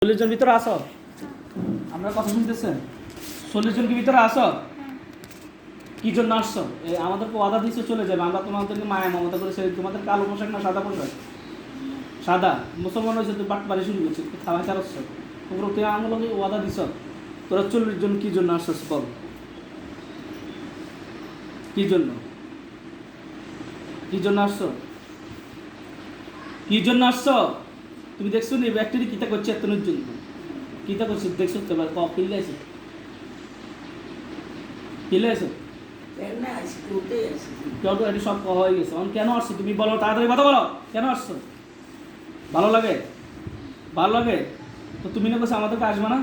40 জন ভিতরে আসো, আমরা কথা শুনতেছেন? 40 জন কি ভিতরে আসো? কি জন্য আসছো? আমাদেরকে ওয়াদা দিচ্ছ চলে যাবে, আমরা তোমাদেরকে মায়া মমতা করে সেই তোমাদের কালো পোশাক না সাদা পোশাক? সাদা। মুসলমান হয়েছে তো বাট বাড়ি শুরু করছে, খাওয়াই চালাচ্ছ তোমরা, তুই আমাকে ওয়াদা দিছ। তোরা 40 জন কি জন্য আসছিস বল? কি জন্য? কি জন্য আসছো? কি জন্য আসছো? তুমি দেখছো নি ব্যাকটেরি কিতা করছে এতনের জন্য? কিতা করছে দেখছো তো? এবার কিনলে আছে, কিনলে আছে কেউ তো এটি সব হয়ে গেছে। এখন কেন আসছো তুমি বলো, তাড়াতাড়ি কথা বলো। কেন আসছো? ভালো লাগে? ভালো লাগে তো তুমি না বলছো আমাদেরকে আসবে না?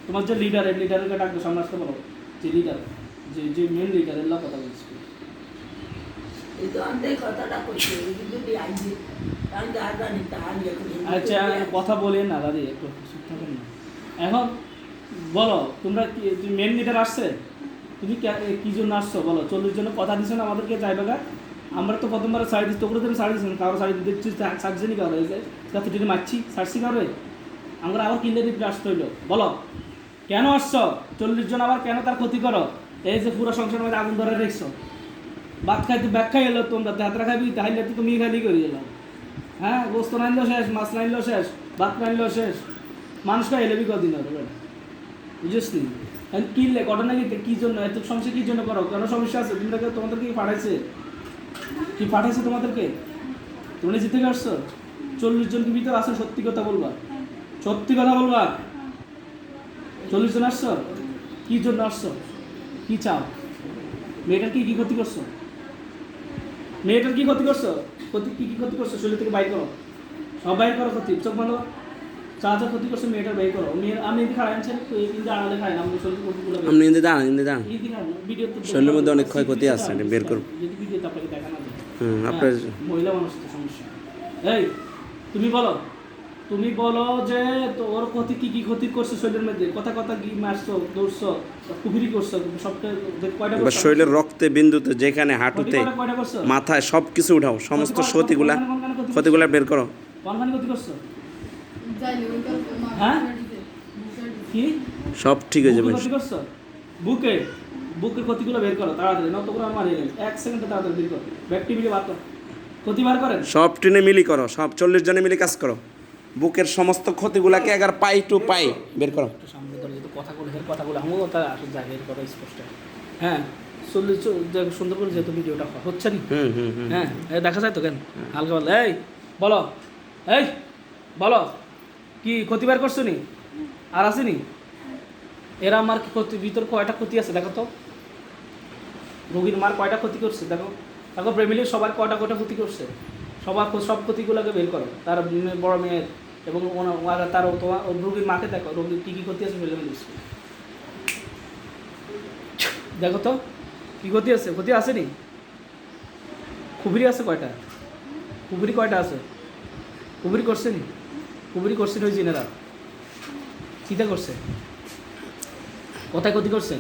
তোমার যে লিডার, এই লিডারকে ডাকবে সামনে আসতে বলো। যে লিডার, যে মেন লিডার, এর কথা বলছি। আচ্ছা কথা বলি না দাদি, একটু চুপ থাকেন না। এখন বলো তোমরা কি মেন লিডার আসছে? তুমি কি জন্য আসছো বলো? 40 জন কথা দিছো না আমাদেরকে যাইবে গা। আমরা তো প্রথমবার শাড়ি দিচ্ছি, তোকে তুমি শাড়ি দিচ্ছেন, কারো শাড়ি দিচ্ছি ছাড়ছেনি কারো, যাতে যদি মারছি ছাড়ছি কারো, আমরা আবার কিনলে দিতে আসতে হইলো। বলো কেন আসছো? 40 জন আবার কেন তার ক্ষতি করো? এই যে পুরো সংসারের মধ্যে আগুন ধরে রেখছো, ভাত খাইতে ব্যাখ্যা এলো তোমরা, হাতরা খাবি তাহলে তো তুমি খালি করে এলাম। হ্যাঁ, গোস্ত নাইলেও শেষ, মাছ নাইলেও শেষ, ভাত নাইলেও শেষ, মানুষটা এলেবি কদিন হবে, বুঝিস নি? কিনলে ঘটনা কি জন্য এত সমস্যা কি জন্য করো? কেন সমস্যা আছে? তোমাদেরকে কি পাঠাইছে? কি পাঠাইছে তোমাদেরকে? তোমরা জিতে আসছো? 40 জন কি ভিতরে আসো? সত্যি কথা বলবা, সত্যি কথা বলবা। 40 জন আসছো, কি জন্য আসছো? কি চাও? মেয়েটার কি ক্ষতি করছো? মেয়েটার কি ক্ষতি করছো? কি ক্ষতি করছো? শরীর থেকে বাইর করো, সব বাইর করো ক্ষতি, চোখ বন্ধ। যা যা ক্ষতি করছো মেয়েটার বাইর করো। মেয়ের আমি এদিকে খাড়াই আনছেন, কিন্তু আড়ালে খাই না, আমি শরীর ক্ষতিগুলো আপনি ইন্দে দাঁড়ান, ইন্দে দাঁড়ান। ভিডিও তো শরীরের মধ্যে অনেক ক্ষয়ক্ষতি আছে, বের করুন। যদি ভিডিও তো আপনাকে দেখা না যায়। আপনার মহিলা মানুষ তো সমস্যা। এই তুমি বলো, তুমি বলো যে তো ওর ক্ষতি কি ক্ষতি করছো শরীরের মধ্যে? কথা কথা কি মারছো, দৌড়ছো, কুফরি করছো, সবটা কয়টা এবার করছো? শরীরের রক্তে বিন্দুতে, যেখানে হাঁটুতে, কয়টা করছো? মাথায় সব কিছু উঠাও, সমস্ত ক্ষতিগুলা বের করো। কোনখানে ক্ষতি করছো? হ্যাঁ কি সব ঠিক হয়ে যাবে। ক্ষতি করছো? বুকে, বুকের ক্ষতিগুলো বের করো তাড়াতাড়ি, নত করে আমার এলেন 1 সেকেন্ডে তাড়াতাড়ি বের করো। ব্যাকটেরিয়া বার করো, ক্ষতি বার করেন। সব টেনে মিলি করো, সব 40 জনে মিলে কাজ করো। বুকের সমস্ত ক্ষতিগুলাকে একবার পাই টু পাই বের করো। সামনে ধরে যেহেতু কথাগুলো আমার কথা আসলে যায় বের করো স্পষ্ট। হ্যাঁ 40 সুন্দর করে যেহেতু ভিডিওটা হচ্ছে নি। হ্যাঁ দেখা যায় তো কেন হালকা বল। এই বলো, এই বলো কি ক্ষতি বার করছো নি? আর আসেনি? এরা আমার কি ক্ষতি ভিতর কয়টা ক্ষতি আছে দেখো তো? রোগীর মার কয়টা ক্ষতি করছে দেখো, দেখো ফ্যামিলির সবার কয়টা ক্ষতি করছে। সব ক্ষতিগুলোকে বের করো, তার বড় মেয়ের এবং তার তোমার রোগীর মাকে দেখো, রোগীর কী ক্ষতি আছে ফেলে দেখো তো কী ক্ষতি আছে? ক্ষতি আসেনি? খুবরি আছে কয়টা? খুবরি কয়টা আছে? খুবরি করছে নি? খুবরি করছে ওই জিনেরা চিন্তা করছে, কোথায় ক্ষতি করছে?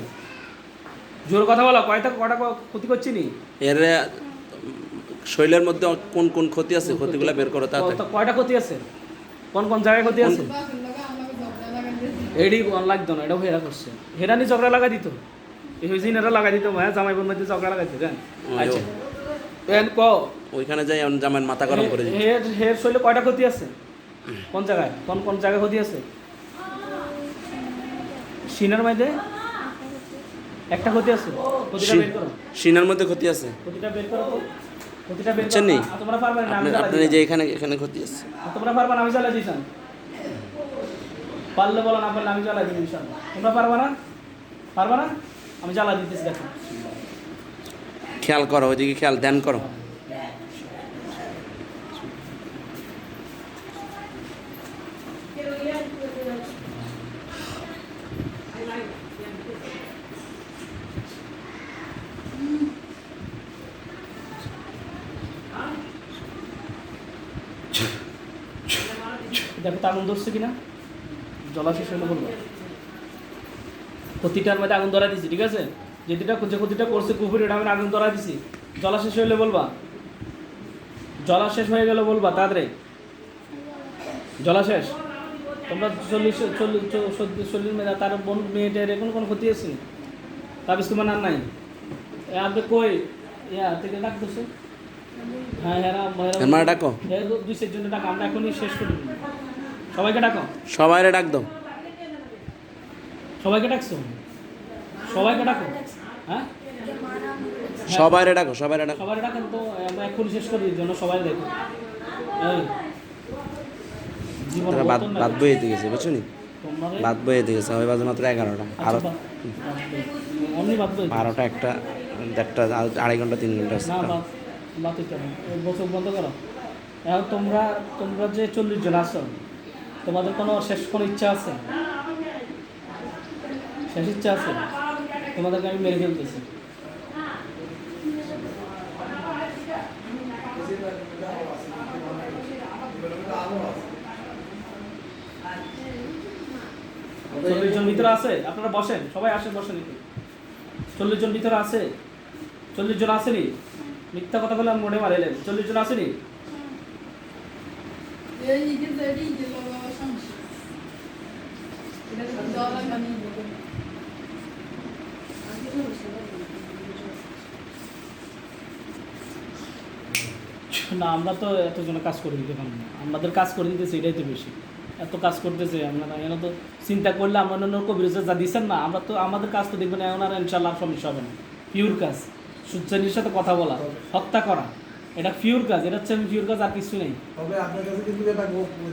জোর কথা বলো, কয়টা ক্ষতি করছি নি? এর শরীরের মধ্যে কোন কোন ক্ষতি আছে, ক্ষতিগুলা বের করো তাড়াতাড়ি। কয়টা ক্ষতি আছে? কোন কোন জায়গায় ক্ষতি আছে? এডি লাগতো না, এটাও হেরা করছে। হেরা নি ঝগড়া লাগা দিত, এই হয়েছে এরা লাগা দিত, হ্যাঁ জামাই বোন মধ্যে ঝগড়া লাগাইতো কেন? আচ্ছা ওইখানে যাই জামাইয়ের মাথা গরম করে দিই। হের শরীরে কয়টা ক্ষতি আছে? কোন জায়গায় কোন জায়গায় ক্ষতি আছে? সিনার মধ্যে একটা ক্ষতি আছে, ক্ষতিটা বের করো। সিনার মধ্যে ক্ষতি আছে, ক্ষতিটা বের করো তো, ক্ষতিটা বের বুঝছেন করো। নি? তোমরা পারবে না, আমি আপনি যে এখানে ক্ষতি আছে, তোমরা পারবে না, আমি জ্বালা দিয়েছেন। পারলে বলো, না পারলে আমি জ্বালা দিই ইনশাআল্লাহ। তোমরা পারবে না? পারবে না? আমি জ্বালা দিতেছি দেখো। খেয়াল করো, ওইদিকে খেয়াল ধ্যান করো। দেখো তো আগুন ধরছে কিনা, জ্বলা শেষ হলে বলবো। ক্ষতিটার মধ্যে আগুন ধরা দিছি, ঠিক আছে? যে ক্ষতিটা করছে কুকুর, এটা আমি আগুন ধরা দিছি। জ্বলা শেষ হইলে বলবা, জ্বলা শেষ হয়ে গেলে বলবা তাড়াতাড়ি। জ্বলা শেষ তোমরা 40 মেয়ে তার বোন মেয়েটার এখন কোনো ক্ষতি আছে তাবিজ তোমার আর নাই আপনি কই ইয়া থেকে ডাকতেছে হ্যাঁ হ্যাঁ মানে ডাকো, দুই চারজনের ডাক আমরা এখনই শেষ করি সবাইকে ডাকো সবাইরে ডাক দাও, সবাইকে ডাকছো সবাইকে ডাকো হ্যাঁ সবাইরে ডাকো, সবাইরে ডাকো। সবাই ডাকেন তো আমরা এখনই শেষ করি জন্য সবাই দেখো এই জীবন তারা বাদ বইতে গেছে বুঝছো নি, তোমরা বাদ বইতে গেছে ওই বাজে মাত্র 11টা, আরো অমনি বাদ বই 12টা, একটা 2.5 ঘন্টা 3 ঘন্টা আছে। না বাদ কেন বছর বন্ধ করো এখন তোমরা তোমরা যে 40 জন আছো তোমাদের কোনো শেষ কোনো ইচ্ছা আছে শেষ ইচ্ছা আছে তোমাদেরকে আমি মেরে ফেলতেছি চল্লিশ জন ভিতরে আছে আপনারা বসেন সবাই আসেন বসেন একটু 40 জন ভিতরে আছে 40 জন আসেনি মিথ্যা কথা বলে মনে মারিলেন 40 জন আসেনি না আমরা তো এতজনে কাজ করে দিতে পারবো না আমাদের কাজ করে দিতেছে এটাই তো বেশি এত কাজ করতেছে আমরা এখানে তো চিন্তা করলে আমরা অন্য কবির যা দিচ্ছেন না আমরা তো আমাদের কাজ তো দেখবেন এখন আর ইনশাল্লাহ সমস্যা হবে না পিওর কাজ সুচ্চানির সাথে কথা বলা হত্যা করা এটা পিওর কাজ এটা হচ্ছে পিওর কাজ আর কিছু নেই তবে আপনার কাছে কিন্তু এটা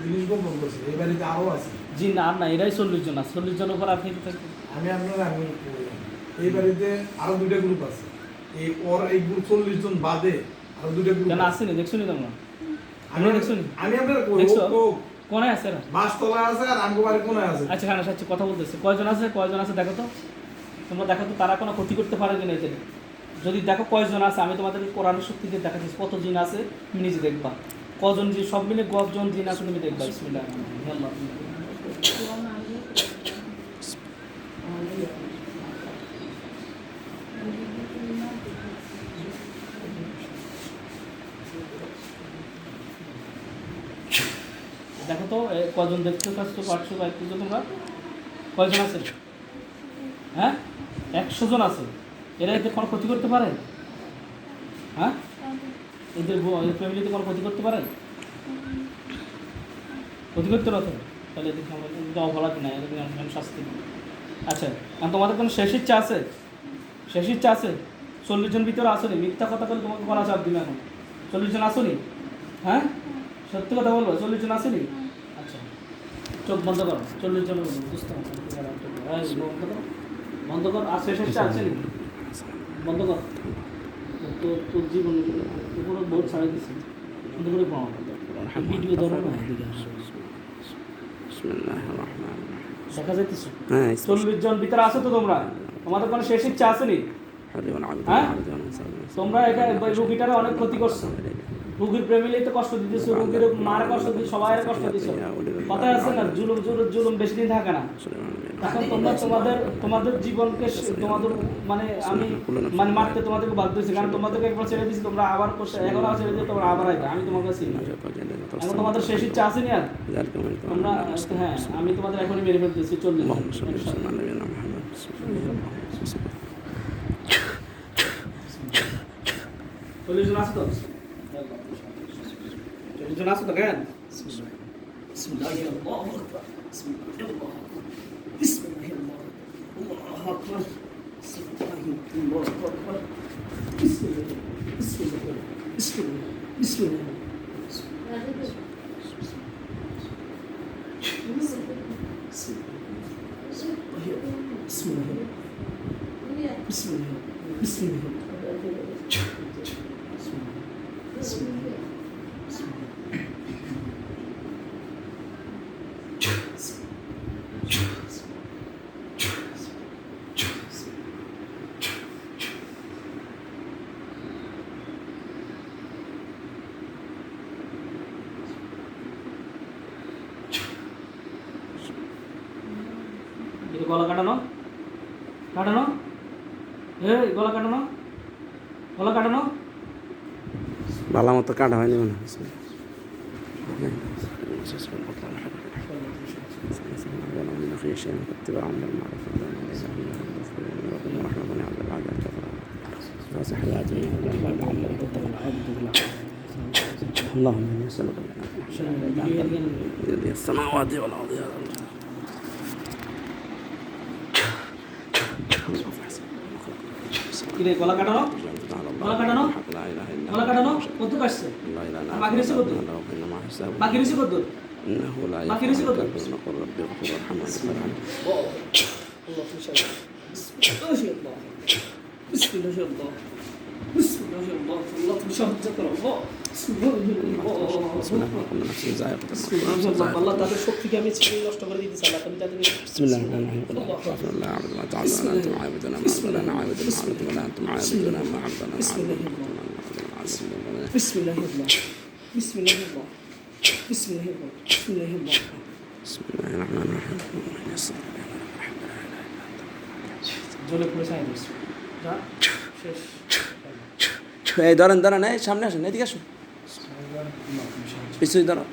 জিনিস গোপন করছে এই বাড়িতে আরও আছে জি না আর না এরাই 40 জন আছে 40 জনের উপর আপনি আমি এই বাড়িতে আরো 2টা গ্রুপ আছে এই গ্রুপ 40 জন বাদে আরো 2টা গ্রুপ কেন আসেনি দেখছো নি তোমরা আমি দেখছো নি আমি আপনার দেখছো? কোনে আছে এরা বাসতলা আছে আর আমগো বাড়ি কোনায় আছে আচ্ছা খানা সাথে কথা বলতেছে কয়জন আছে দেখো তো তোমরা দেখো তো তারা কোনো ক্ষতি করতে পারে কিনা এতে যদি দেখো কয়জন আছে আমি তোমাদেরকে কোরআনের শক্তি দিয়ে দেখাচ্ছি কত জিন আছে তুমি নিজে দেখবা কজন জিন সব মিলে গজন জিন আছে তুমি দেখবা বিসমিল্লাহ আল্লাহ দেখো তো কজন দেখতে পাচ্ছ তোমরা কয়জন আছে হ্যাঁ 100 জন আছে এরা এদের কোনো ক্ষতি করতে পারে হ্যাঁ এদের ফ্যামিলিতে কোনো ক্ষতি করতে পারে ক্ষতি করতে পারো তাহলে এদের অপরাধ নাই এদের শাস্তি আচ্ছা আর তোমাদের কোনো শেষ ইচ্ছা আছে 40 জন ভিতরে আসনি মিথ্যা কথা বলে তোমাকে বলা চাপ দিবে এখন 40 জন আসনি হ্যাঁ সত্যি কথা বলবো 40 জন আসেনি আচ্ছা চোখ বন্ধ করো 40 জন বুঝতে বন্ধ কর আর শেষ আসেনি বন্ধ কর তোর জীবন উপরে বহুত ছাড়াই দিচ্ছি বন্ধ করে পাওয়া ভিডিও ধরো না দেখা যাইতেছে হ্যাঁ 40 জন ভিতরে আসো তো তোমরা তোমাদের কোনো শেষ ইচ্ছা আসেনি হ্যাঁ তোমরা এটা রুগীটারে অনেক ক্ষতি করছো রুগীর প্রেমিলেই তো কষ্ট দিতেছো রুগীর মার কষ্ট দিচ্ছ সবাই কষ্ট দিচ্ছ কথাই আছে না জুলুম বেশি দিন থাকে না এখন তোমরা তোমাদের জীবনকে তোমাদের মানে আমি মানে মারতে তোমাদেরকে বাধ্য হয়েছি কারণ তোমাদেরকে একবার ছেড়ে দিচ্ছি তোমরা আবার এখন ছেড়ে দিয়ে তোমরা আবার আইবে আমি তোমার কাছে এখন তোমাদের শেষ ইচ্ছা আসেনি আর তোমরা হ্যাঁ আমি তোমাদের এখনই মেরে ফেলতেছি 40 জন আছে তো 40 জন আছে তো কেন গলা কাটানো গলা কাটানো ভালো মতো কাটা হয়নি মনে হয় في شيء اتباع من المعروف ورحمة عبد العزيز فاصح حياتي اللهم اني اسالك من السماوات والارض يا الله কিরে গলা কাটানো গলা কাটানো لا اله الا গলা কাটানো কত কাটছে لا اله الا বাকি রয়েছে কত الله انما حسابه বাকি রয়েছে কত انه لا باقي يغفر رزق الكافرون قل رب اغفر وارحم وانت خير الراحمين الله في شاء الله بسم الله يا الله بسم الله يا الله الله في شهر ذكر الله بسم الله يا الله بسم الله وكل نفس ذائقة بسم الله يا الله الله তাদের শক্তিকে আমি ছিনিয়ে নষ্ট করে দিতে চাই তুমি তাদেরকে بسم الله الرحمن الرحيم قل غفر الله عبد ما تعبد ولا انتم عابدون ما اعبد ولا انا عابد ما عبدت ولا انتم عابدون ما اعبد ولا بسم الله يا الله بسم الله يا الله بسم الله يا الله بسم الله يا الله بسم الله يا الله بسم الله الرحمن الرحيم জলে পড়ে চাই দিস যা শেষ এই ধরেন ধরেন এই সামনে আসেন এদিকে আসুন পিছুই ধরো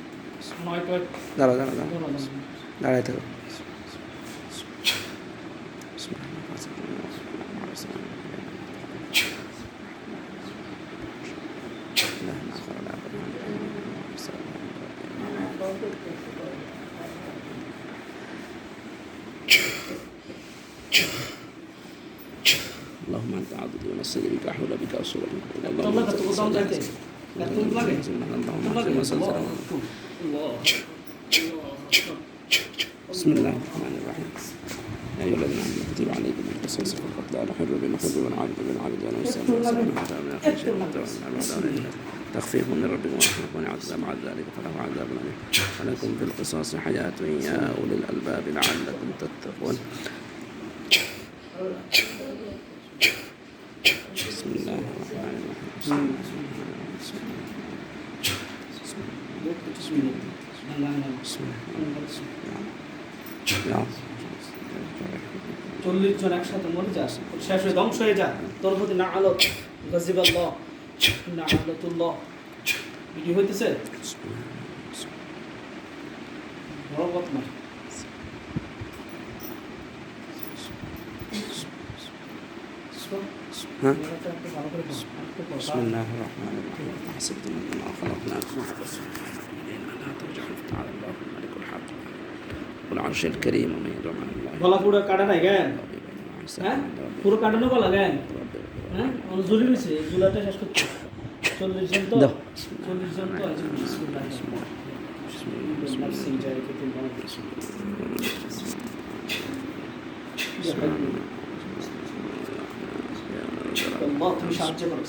নয় টয় দাঁড়াও দাঁড়াও দাঁড়াও দাঁড়াই থাকো اللهم انت عبدي ونصري بك احول بك اصول তোমরা কত দাম যাইতে এত লাগে اللهم صل وسلم بسم الله الرحمن الرحيم يا ايها الذين امنوا كتب عليكم القصاص في القتلى نحر بنحر ونعبد بالعبد ونسال تخفيف من ربكم ورحمة من عذاب بعد ذلك فله عذاب أليم ولكم في القصاص حياة يا أولي الألباب لعلكم تتقون بسم الله الرحمن الرحيم يا 40 জন একসাথে মরে যাস শেষ হয়ে ধ্বংস হয়ে যা তোর প্রতি না আলো গাজিবাল্লাহ না আলাতুল্লাহ ভিডিও হইতেছে বড় কথা না ها بسم الله الرحمن الرحيم حسبتم أنما خلقناكم عبثا إنما لا ترجعون فتعالى الله الملك الحق والعرش الكريم ومن يدعو مع الله গলা পুরো কাটা নাই কেন হ্যাঁ পুরো কাটানো গলা কেন হ্যাঁ অনেক জরুরি হয়েছে জুলাটা শেষ করতে 40 জন তো 40 জন তো আছে বিসমিল্লাহ الله তুমি সাহায্য করো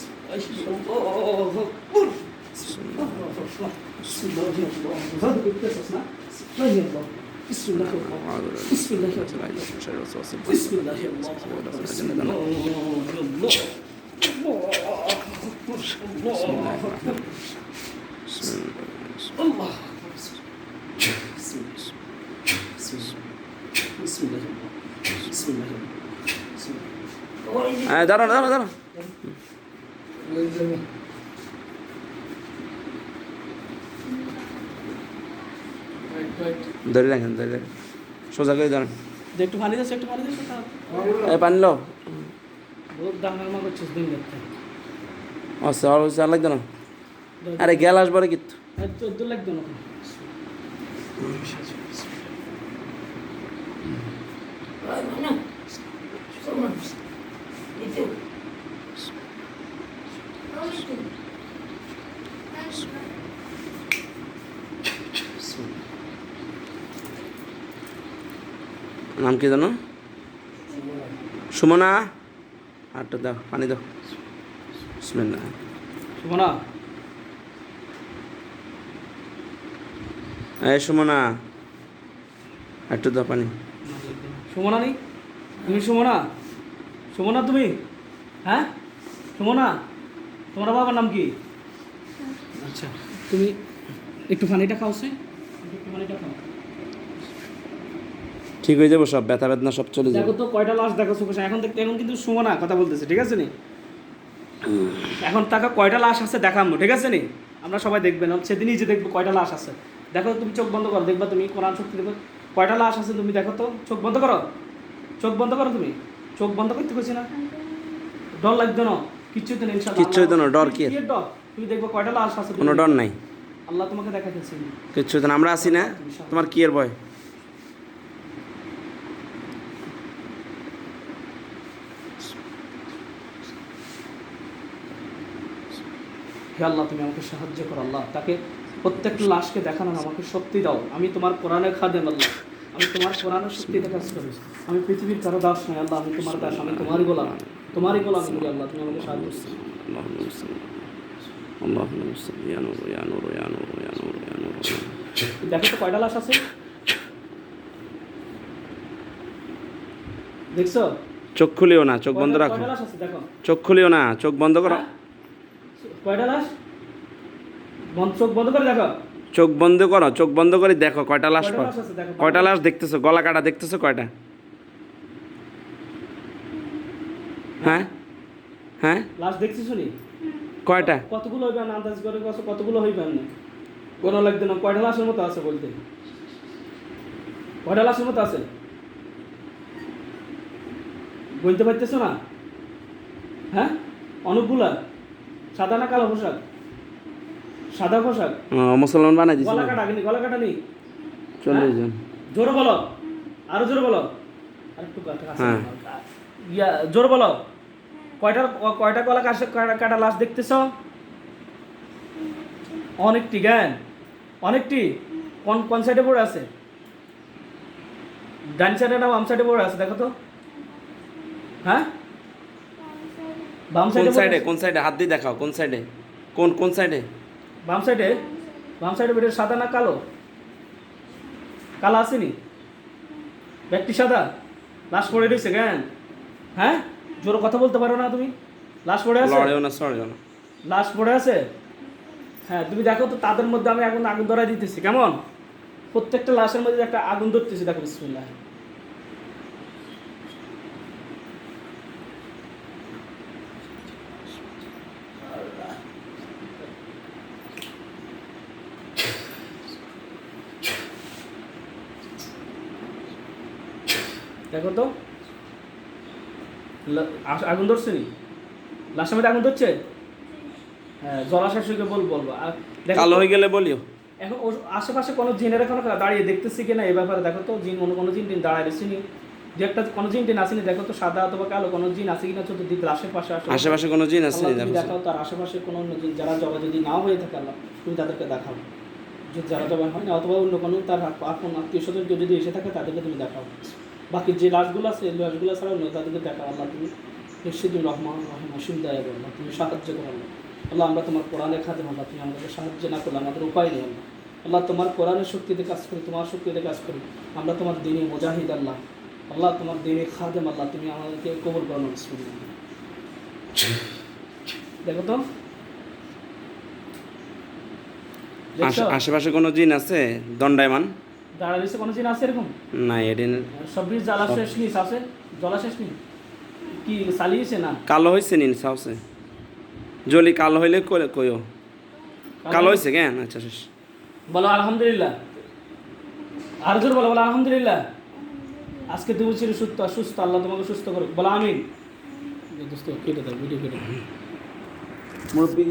بسم الله بسم الله بسم الله بسم الله الله بسم الله بسم الله দাঁড়ান দাঁড়ান দাঁড়ান ধরে রাখেন ধরে রাখেন সোজা করে দাঁড়ান একটু পানি দাও একটু পানি দাও এই পানি লো বহুত দাঙ্গা করছিস দিন দেখতে আচ্ছা আর চার লাগতো না আরে গেল আসবারে কিন্তু তো দূর লাগতো না নাম কি জানো সুমনা আটটা দাও পানি দাও বিসমিল্লাহ সুমনা এই সুমনা একটু দাও পানি সুমনা নেই তুমি সুমনা সুমনা তুমি হ্যাঁ সুমনা তোমার বাবার নাম কি আচ্ছা তুমি একটু পানিটা খাও সে একটু পানিটা খাও ঠিক হয়ে যাবো সব ব্যথা বেদনা সব চলে যাবে দেখো তো কয়টা লাশ দেখো চোখে এখন দেখতে এখন কিন্তু সুমনা কথা বলতেছে ঠিক আছে নি এখন টাকা কয়টা লাশ আছে দেখাবো ঠিক আছে নি আমরা সবাই দেখবেন সেদিনই যে দেখবো কয়টা লাশ আছে দেখো তুমি চোখ বন্ধ করো দেখবা তুমি কোরআন শক্তি দেখো কয়টা লাশ আছে তুমি দেখো তো, চোখ বন্ধ করো, চোখ বন্ধ করো, তুমি চোখ বন্ধ করতে কইছি না, ডর লাগতো না, কিচ্ছু তো নেই ইনশাআল্লাহ, কিচ্ছু হইতো না, ডর কি? ডর? তুমি দেখবো কয়টা লাশ আছে, কোনো ডর নাই, আল্লাহ তোমাকে দেখাইতেছে। কিচ্ছু হইতো না, আমরা আছি না, তোমার কি এর ভয়? হে আল্লাহ তুমি আমাকে সাহায্য করো আল্লাহ, তাকে প্রত্যেকটা লাশকে দেখানোর আমাকে শক্তি দাও। আমি তোমার কোরআনে খাদেম আল্লাহ, আমি তোমার কোরআনের শক্তিতে কাজ করি, আমি পৃথিবীর কারো দাস নয় আল্লাহ, আমি তোমার দাস, আমি তোমারই গোলাম, তোমারই গোলাম করি আল্লাহ, তুমি আমাকে সাহায্য করো। اللهم صل يا نور يا نور يا نور يا نور يا نور দেখো তো কয়টা লাশ আছে, দেখছো? চোখ খুলিও না, চোখ বন্ধ রাখো, কয়টা লাশ আছে দেখো, চোখ খুলিও না, চোখ বন্ধ করো, হ্যাঁ? কয়টা লাশ, চোখ বন্ধ করে দেখো, চোখ বন্ধ করো, চোখ বন্ধ করে দেখো কয়টা লাশ কয়টা পাও, লাশ আছে দেখো, কয়টা লাশ দেখতেছো, গলা কাটা দেখতেছো কয়টা? হ্যাঁ হ্যাঁ, লাশ দেখছি শুনি, কয়টা? কতগুলো হইবে না আন্দাজ করে কত, কতগুলো হইবে না কোনো লাগবে না, কয়টা লাশের মতো আছে বলতে, কয়টা লাশের মতো আছে বলতে পারতেছো না? হ্যাঁ, অনেকগুলা, সাদা না কালো পোশাক, সাদা পোশাক, মুসলমান বানাই দিছিল, গলা কাটা, গলা কাটা নেই, 40 জন। জোরে বলো, আরো জোরে বলো, আরেকটু কাটা আছে, হ্যাঁ। জোরে বলো, কয়টা কয়টা গলা কাটা লাশ দেখতেছো? অনেকটি জ্ঞান, অনেকটি। কোন কোন সাইডে পড়ে আছে, ডান সাইডে না বাম সাইডে পড়ে আছে দেখো তো, হ্যাঁ বাম কোন সাইডে, সাইডে, কোন সাইডে হাত দিয়ে দেখাও, কোন সাইডে, কোন কোন সাইডে? বাম সাইডে, বাম সাইডে বেটে সাদা না কালো, কালো আসেনি, ব্যক্তি সাদা, লাশ পড়ে রয়েছে জ্ঞান, হ্যাঁ জোরে কথা বলতে পারো না তুমি, লাশ পড়ে আছে, লড়েও না সরেও না, লাশ পড়ে আছে, হ্যাঁ তুমি দেখো তো, তাদের মধ্যে আমি এখন আগুন ধরাই দিতেছি, কেমন? প্রত্যেকটা লাশের মধ্যে একটা আগুন ধরতেছি, দেখো বিসমিল্লাহ। দেখো তো আগুন ধরছে নি, লাশের মধ্যে আগুন ধরছে, হ্যাঁ জলাশয়কে বলবো। আর দেখো কালো তো, হয়ে গেলে বলিও। এখন আশেপাশে কোনো জিনের এখনো দাঁড়িয়ে দেখতেছি কিনা এই ব্যাপারে দেখো তো, জিন কোনো জিন টিন দাঁড়ায় রয়েছিনি, দু একটা কোনো জিন টিন আসেনি, দেখো তো সাদা অথবা কালো কোনো জিন আছে কিনা চতুর্দিকে আশেপাশে, আশেপাশে কোনো জিন আছে আল্লাহ নি? তুমি দেখো দেখাও তার আশেপাশে কোনো অন্য জিন যারা জবা যদি নাও হয়ে থাকে আল্লাহ তুমি তাদেরকে দেখাও, যদি যারা জবা হয় না অথবা অন্য কোনো তার আপন আত্মীয় স্বজন কেউ যদি এসে থাকে তাদেরকে তুমি দেখাও, বাকি যে লাশগুলো আছে এই লাশগুলো ছাড়া অন্য তাদেরকে দেখাও আল্লাহ, তুমি নিশ্চিতুর রহমান রহিম অসীম দয়া করো আল্লাহ, তুমি সাহায্য করো আল্লাহ। আল্লাহ আমরা তোমার কোরআনে খাদেম আল্লাহ, তুমি আমাদেরকে সাহায্য না করলে আমাদের উপায় নেই আল্লাহ। আল্লাহ তোমার কোরআনের শক্তিতে কাজ করি, তোমার শক্তিতে কাজ করি, আমরা তোমার দিনে মুজাহিদ আল্লাহ, আল্লাহ তোমার দিনে খাদেম আল্লাহ, তুমি আমাদেরকে কবুল করো না। দেখো তো দেখছো? আশেপাশে কোনো জিন আছে দণ্ডায়মান? দাঁড়াইছে কোনো জিন আছে এরকম? না এদিন সব বীজ জলাশেষ নিস আছে, জলাশেষ নি কি চালিয়েছে না? কালো হয়েছে নিন সাউসে, জলি কালো হইলে কইও, কালো হয়েছে কেন? আচ্ছা শেষ, বলো আলহামদুলিল্লাহ, আর জোর বলো, বলো আলহামদুলিল্লাহ, আজকে তুমি ছিল সুস্থ, সুস্থ, আল্লাহ তোমাকে সুস্থ করুক, বলো আমিন। দোস্ত কেটে দাও, ভিডিও কেটে দাও। মুরব্বী